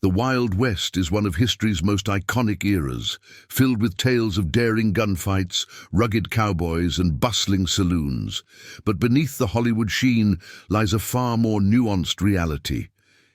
The Wild West is one of history's most iconic eras, filled with tales of daring gunfights, rugged cowboys, and bustling saloons. But beneath the Hollywood sheen lies a far more nuanced reality.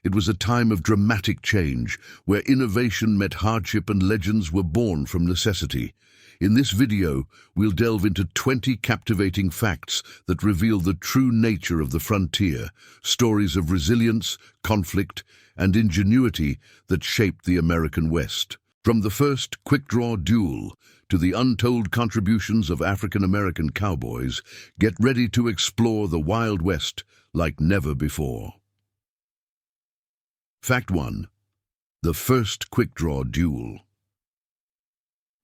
It was a time of dramatic change, where innovation met hardship and legends were born from necessity. In this video, we'll delve into 20 captivating facts that reveal the true nature of the frontier, stories of resilience, conflict, and ingenuity that shaped the American West. From the first quickdraw duel to the untold contributions of African-American cowboys, get ready to explore the Wild West like never before. Fact 1. The first quickdraw duel.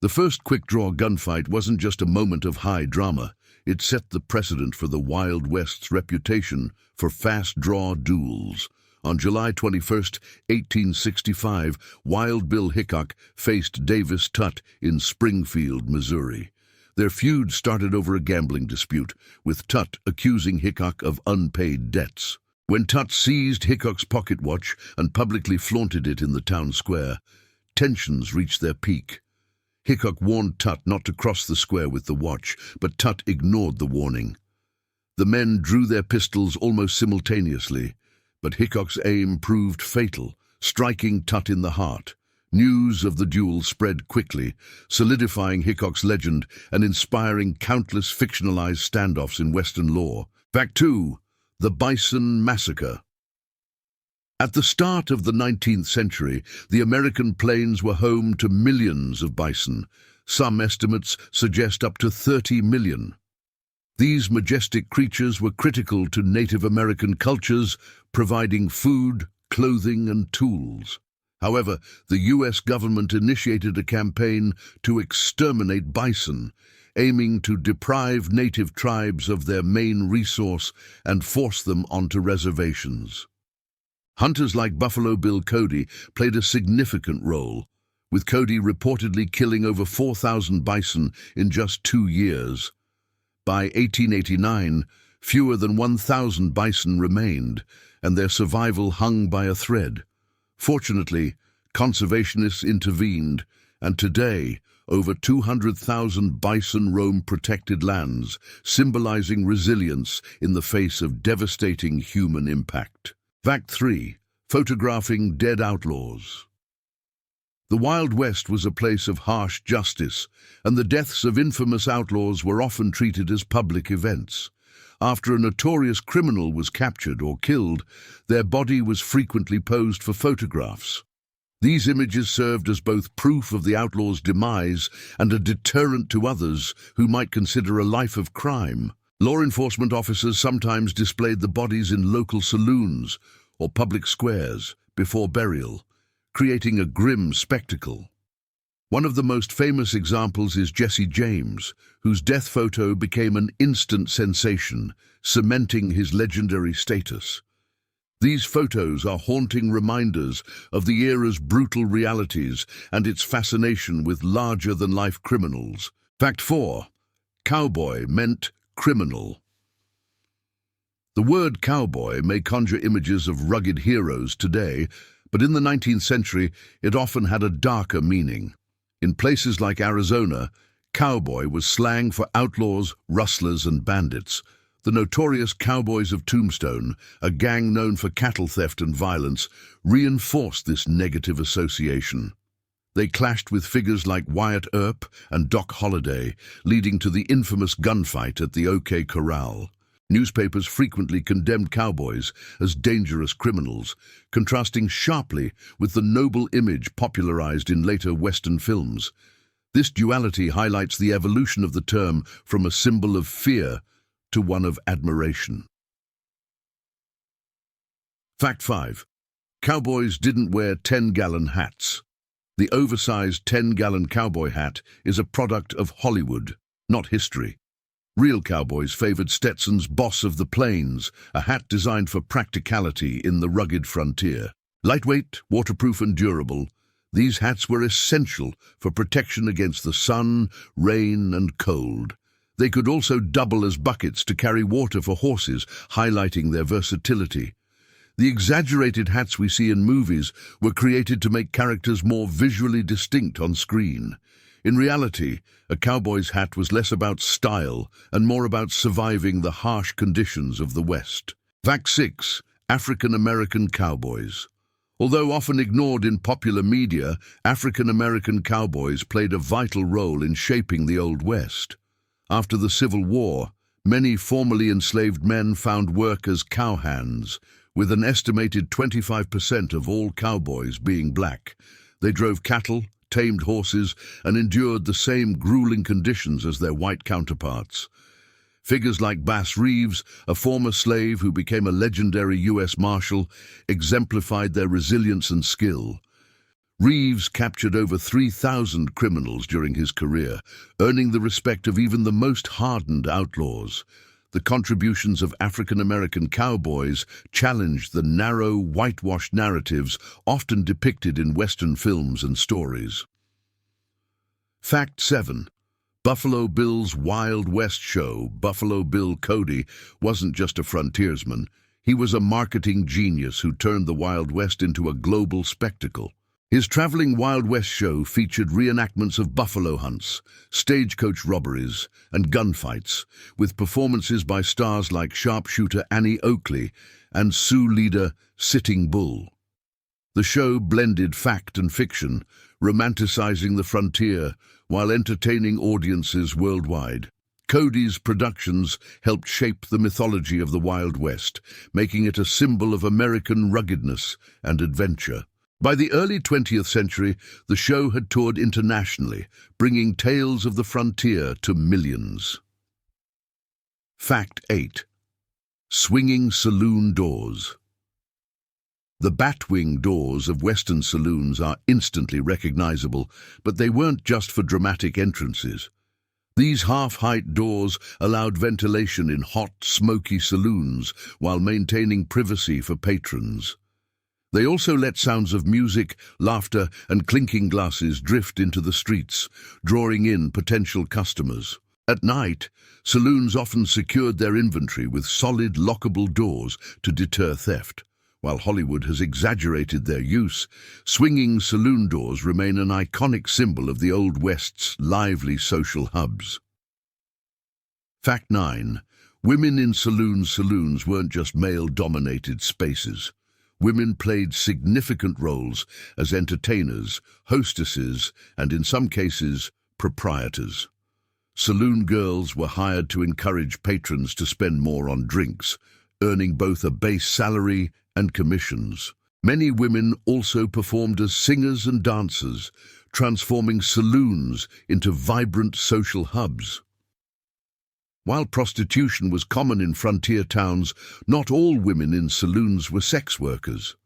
The first quickdraw gunfight wasn't just a moment of high drama. It set the precedent for the Wild West's reputation for fast-draw duels. On July 21, 1865, Wild Bill Hickok faced Davis Tutt in Springfield, Missouri. Their feud started over a gambling dispute, with Tutt accusing Hickok of unpaid debts. When Tutt seized Hickok's pocket watch and publicly flaunted it in the town square, tensions reached their peak. Hickok warned Tutt not to cross the square with the watch, but Tutt ignored the warning. The men drew their pistols almost simultaneously, but Hickok's aim proved fatal, striking Tutt in the heart. News of the duel spread quickly, solidifying Hickok's legend and inspiring countless fictionalized standoffs in Western lore. Fact 2. The Bison Massacre. At the start of the 19th century, the American plains were home to millions of bison. Some estimates suggest up to 30 million. These majestic creatures were critical to Native American cultures, providing food, clothing, and tools. However, the U.S. government initiated a campaign to exterminate bison, aiming to deprive native tribes of their main resource and force them onto reservations. Hunters like Buffalo Bill Cody played a significant role, with Cody reportedly killing over 4,000 bison in just 2 years. By 1889, fewer than 1,000 bison remained, and their survival hung by a thread. Fortunately, conservationists intervened, and today, over 200,000 bison roam protected lands, symbolizing resilience in the face of devastating human impact. Fact 3. Photographing dead outlaws. The Wild West was a place of harsh justice, and the deaths of infamous outlaws were often treated as public events. After a notorious criminal was captured or killed, their body was frequently posed for photographs. These images served as both proof of the outlaw's demise and a deterrent to others who might consider a life of crime. Law enforcement officers sometimes displayed the bodies in local saloons or public squares before burial, creating a grim spectacle. One of the most famous examples is Jesse James, whose death photo became an instant sensation, cementing his legendary status. These photos are haunting reminders of the era's brutal realities and its fascination with larger-than-life criminals. Fact 4. Cowboy meant criminal. The word cowboy may conjure images of rugged heroes today, but in the 19th century it often had a darker meaning. In places like Arizona, cowboy was slang for outlaws, rustlers, and bandits. The notorious Cowboys of Tombstone, a gang known for cattle theft and violence, reinforced this negative association. They clashed with figures like Wyatt Earp and Doc Holliday, leading to the infamous gunfight at the OK Corral. Newspapers frequently condemned cowboys as dangerous criminals, contrasting sharply with the noble image popularized in later Western films. This duality highlights the evolution of the term from a symbol of fear to one of admiration. Fact 5. Cowboys didn't wear 10-gallon hats. The oversized 10-gallon cowboy hat is a product of Hollywood, not history. Real cowboys favored Stetson's Boss of the Plains, a hat designed for practicality in the rugged frontier. Lightweight, waterproof, and durable, these hats were essential for protection against the sun, rain, and cold. They could also double as buckets to carry water for horses, highlighting their versatility. The exaggerated hats we see in movies were created to make characters more visually distinct on screen. In reality, a cowboy's hat was less about style and more about surviving the harsh conditions of the West. Fact 6. African American cowboys. Although often ignored in popular media, African American cowboys played a vital role in shaping the Old West. After the Civil War, many formerly enslaved men found work as cowhands, with an estimated 25% of all cowboys being black. They drove cattle, tamed horses, and endured the same grueling conditions as their white counterparts. Figures like Bass Reeves, a former slave who became a legendary U.S. Marshal, exemplified their resilience and skill. Reeves captured over 3,000 criminals during his career, earning the respect of even the most hardened outlaws. The contributions of African American cowboys challenged the narrow, whitewashed narratives often depicted in Western films and stories. Fact 7. Buffalo Bill's Wild West show. Buffalo Bill Cody wasn't just a frontiersman. He was a marketing genius who turned the Wild West into a global spectacle. His traveling Wild West show featured reenactments of buffalo hunts, stagecoach robberies, and gunfights, with performances by stars like sharpshooter Annie Oakley and Sioux leader Sitting Bull. The show blended fact and fiction, romanticizing the frontier while entertaining audiences worldwide. Cody's productions helped shape the mythology of the Wild West, making it a symbol of American ruggedness and adventure. By the early 20th century, the show had toured internationally, bringing tales of the frontier to millions. Fact 8. Swinging saloon doors. The batwing doors of Western saloons are instantly recognizable, but they weren't just for dramatic entrances. These half-height doors allowed ventilation in hot, smoky saloons while maintaining privacy for patrons. They also let sounds of music, laughter, and clinking glasses drift into the streets, drawing in potential customers. At night, saloons often secured their inventory with solid, lockable doors to deter theft. While Hollywood has exaggerated their use, swinging saloon doors remain an iconic symbol of the Old West's lively social hubs. Fact 9. Women in saloons weren't just male-dominated spaces. Women played significant roles as entertainers, hostesses, and in some cases, proprietors. Saloon girls were hired to encourage patrons to spend more on drinks, earning both a base salary and commissions. Many women also performed as singers and dancers, transforming saloons into vibrant social hubs. While prostitution was common in frontier towns, not all women in saloons were sex workers.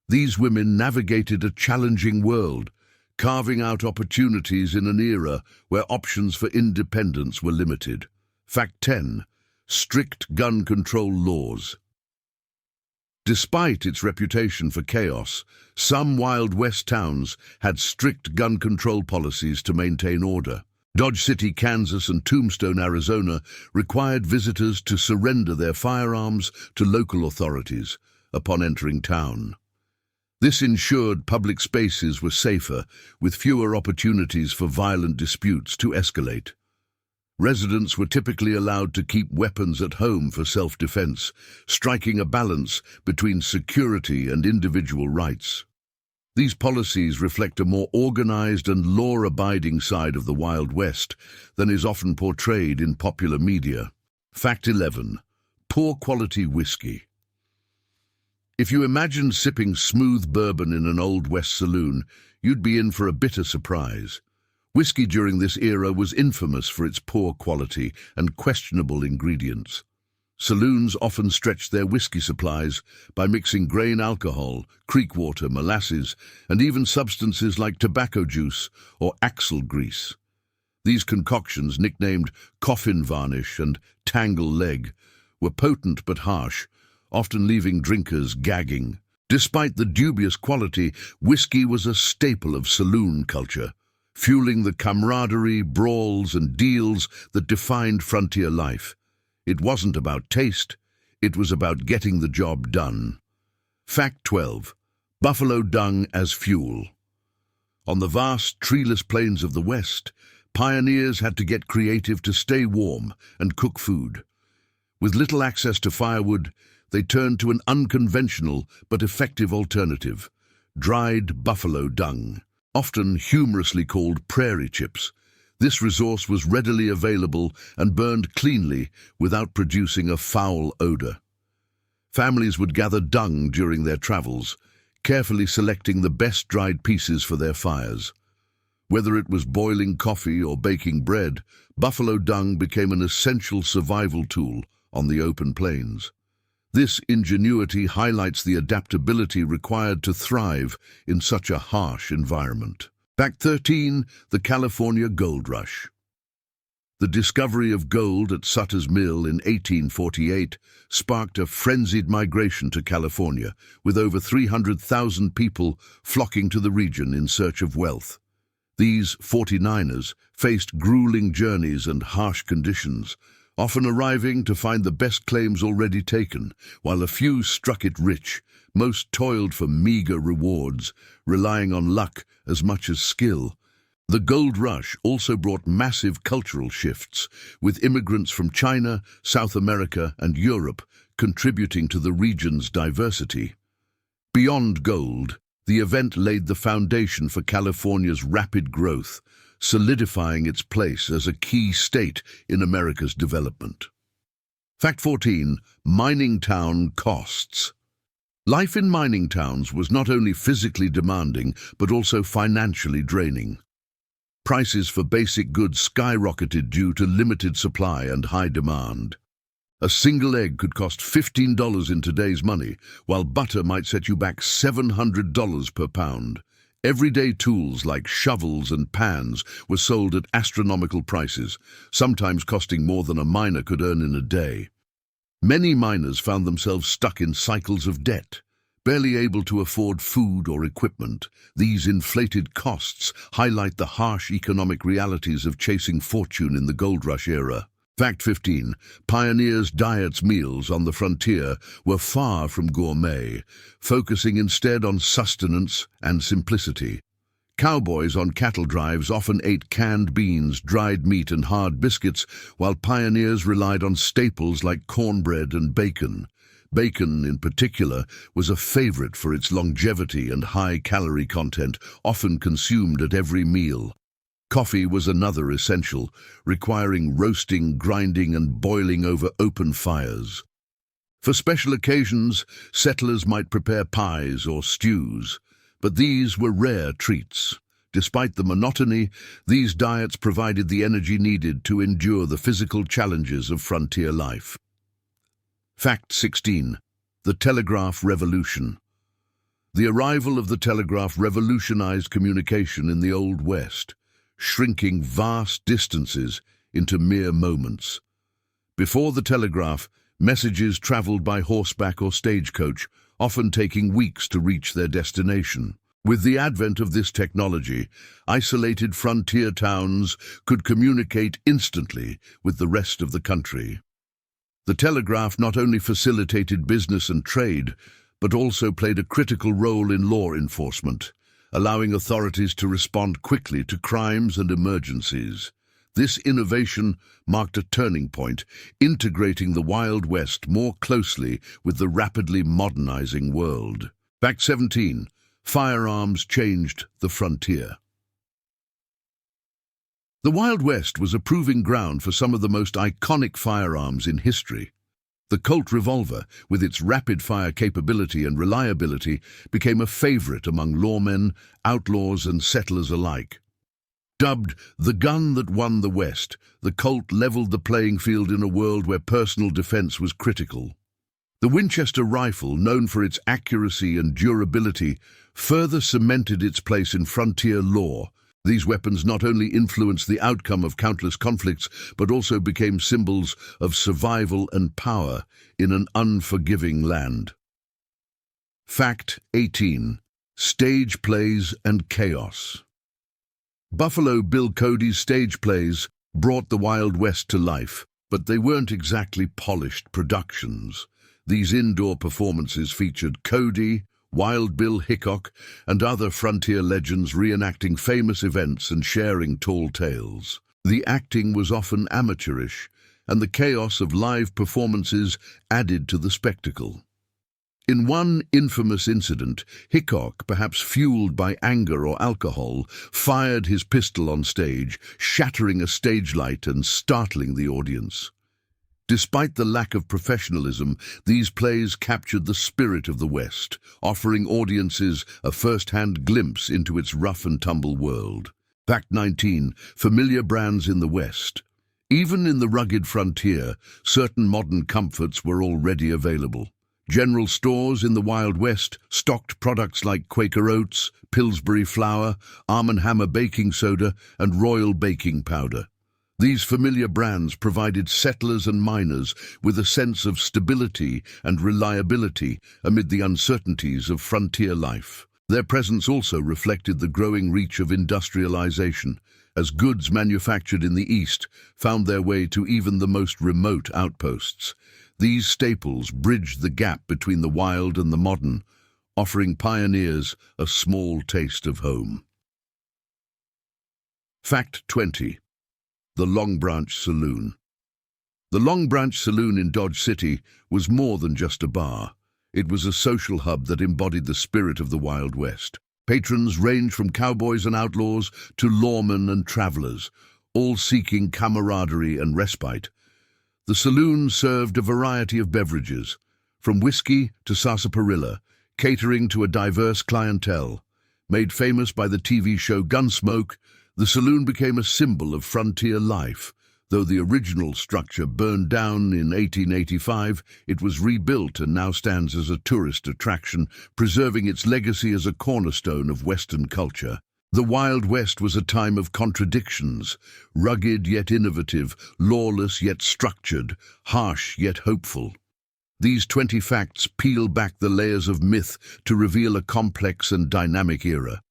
These women navigated a challenging world, carving out opportunities in an era where options for independence were limited. Fact 10. Strict gun control laws. Despite its reputation for chaos, some Wild West towns had strict gun control policies to maintain order. Dodge City, Kansas, and Tombstone, Arizona, required visitors to surrender their firearms to local authorities upon entering town. This ensured public spaces were safer, with fewer opportunities for violent disputes to escalate. Residents were typically allowed to keep weapons at home for self-defense, striking a balance between security and individual rights. These policies reflect a more organized and law-abiding side of the Wild West than is often portrayed in popular media. Fact 11. Poor quality whiskey. If you imagined sipping smooth bourbon in an Old West saloon, you'd be in for a bitter surprise. Whiskey during this era was infamous for its poor quality and questionable ingredients. Saloons often stretched their whiskey supplies by mixing grain alcohol, creek water, molasses, and even substances like tobacco juice or axle grease. These concoctions, nicknamed coffin varnish and tangle leg, were potent but harsh, often leaving drinkers gagging. Despite the dubious quality, whiskey was a staple of saloon culture, fueling the camaraderie, brawls, and deals that defined frontier life. It wasn't about taste, it was about getting the job done. Fact 12. Buffalo dung as fuel. On the vast, treeless plains of the West, pioneers had to get creative to stay warm and cook food. With little access to firewood, they turned to an unconventional but effective alternative: dried buffalo dung, often humorously called prairie chips. This resource was readily available and burned cleanly without producing a foul odor. Families would gather dung during their travels, carefully selecting the best dried pieces for their fires. Whether it was boiling coffee or baking bread, buffalo dung became an essential survival tool on the open plains. This ingenuity highlights the adaptability required to thrive in such a harsh environment. Fact 13. The California Gold Rush. The discovery of gold at Sutter's Mill in 1848 sparked a frenzied migration to California, with over 300,000 people flocking to the region in search of wealth. These 49ers faced grueling journeys and harsh conditions, often arriving to find the best claims already taken, while a few struck it rich. Most toiled for meager rewards, relying on luck as much as skill. The gold rush also brought massive cultural shifts, with immigrants from China, South America, and Europe contributing to the region's diversity. Beyond gold, the event laid the foundation for California's rapid growth, solidifying its place as a key state in America's development. Fact 14. Mining town costs. Life in mining towns was not only physically demanding, but also financially draining. Prices for basic goods skyrocketed due to limited supply and high demand. A single egg could cost $15 in today's money, while butter might set you back $700 per pound. Everyday tools like shovels and pans were sold at astronomical prices, sometimes costing more than a miner could earn in a day. Many miners found themselves stuck in cycles of debt, barely able to afford food or equipment. These inflated costs highlight the harsh economic realities of chasing fortune in the gold rush era. Fact 15. Pioneers' diets meals on the frontier were far from gourmet, focusing instead on sustenance and simplicity. Cowboys on cattle drives often ate canned beans, dried meat, and hard biscuits, while pioneers relied on staples like cornbread and bacon. Bacon, in particular, was a favorite for its longevity and high calorie content, often consumed at every meal. Coffee was another essential, requiring roasting, grinding, and boiling over open fires. For special occasions, settlers might prepare pies or stews, but these were rare treats. Despite the monotony, these diets provided the energy needed to endure the physical challenges of frontier life. Fact 16. The Telegraph Revolution. The arrival of the telegraph revolutionized communication in the Old West, shrinking vast distances into mere moments. Before the telegraph, messages traveled by horseback or stagecoach, often taking weeks to reach their destination. With the advent of this technology, isolated frontier towns could communicate instantly with the rest of the country. The telegraph not only facilitated business and trade, but also played a critical role in law enforcement, allowing authorities to respond quickly to crimes and emergencies. This innovation marked a turning point, integrating the Wild West more closely with the rapidly modernizing world. Fact 17. Firearms changed the frontier. The Wild West was a proving ground for some of the most iconic firearms in history. The Colt revolver, with its rapid-fire capability and reliability, became a favorite among lawmen, outlaws, and settlers alike. Dubbed the gun that won the West, the Colt leveled the playing field in a world where personal defense was critical. The Winchester rifle, known for its accuracy and durability, further cemented its place in frontier law. These weapons not only influenced the outcome of countless conflicts, but also became symbols of survival and power in an unforgiving land. Fact 18. Stage plays and chaos. Buffalo Bill Cody's stage plays brought the Wild West to life, but they weren't exactly polished productions. These indoor performances featured Cody, Wild Bill Hickok, and other frontier legends reenacting famous events and sharing tall tales. The acting was often amateurish, and the chaos of live performances added to the spectacle. In one infamous incident, Hickok, perhaps fueled by anger or alcohol, fired his pistol on stage, shattering a stage light and startling the audience. Despite the lack of professionalism, these plays captured the spirit of the West, offering audiences a first-hand glimpse into its rough-and-tumble world. Fact 19. Familiar brands in the West. Even in the rugged frontier, certain modern comforts were already available. General stores in the Wild West stocked products like Quaker Oats, Pillsbury flour, Arm & Hammer baking soda, and Royal baking powder. These familiar brands provided settlers and miners with a sense of stability and reliability amid the uncertainties of frontier life. Their presence also reflected the growing reach of industrialization, as goods manufactured in the East found their way to even the most remote outposts. These staples bridged the gap between the wild and the modern, offering pioneers a small taste of home. Fact 20. The Long Branch Saloon. The Long Branch Saloon in Dodge City was more than just a bar. It was a social hub that embodied the spirit of the Wild West. Patrons ranged from cowboys and outlaws to lawmen and travelers, all seeking camaraderie and respite. The saloon served a variety of beverages, from whiskey to sarsaparilla, catering to a diverse clientele. Made famous by the TV show Gunsmoke, the saloon became a symbol of frontier life. Though the original structure burned down in 1885, it was rebuilt and now stands as a tourist attraction, preserving its legacy as a cornerstone of Western culture. The Wild West was a time of contradictions, rugged yet innovative, lawless yet structured, harsh yet hopeful. These 20 facts peel back the layers of myth to reveal a complex and dynamic era.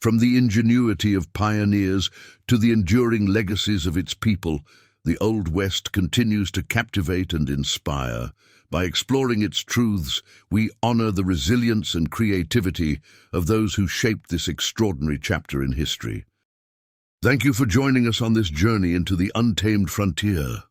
From the ingenuity of pioneers to the enduring legacies of its people, the Old West continues to captivate and inspire. By exploring its truths, we honor the resilience and creativity of those who shaped this extraordinary chapter in history. Thank you for joining us on this journey into the untamed frontier.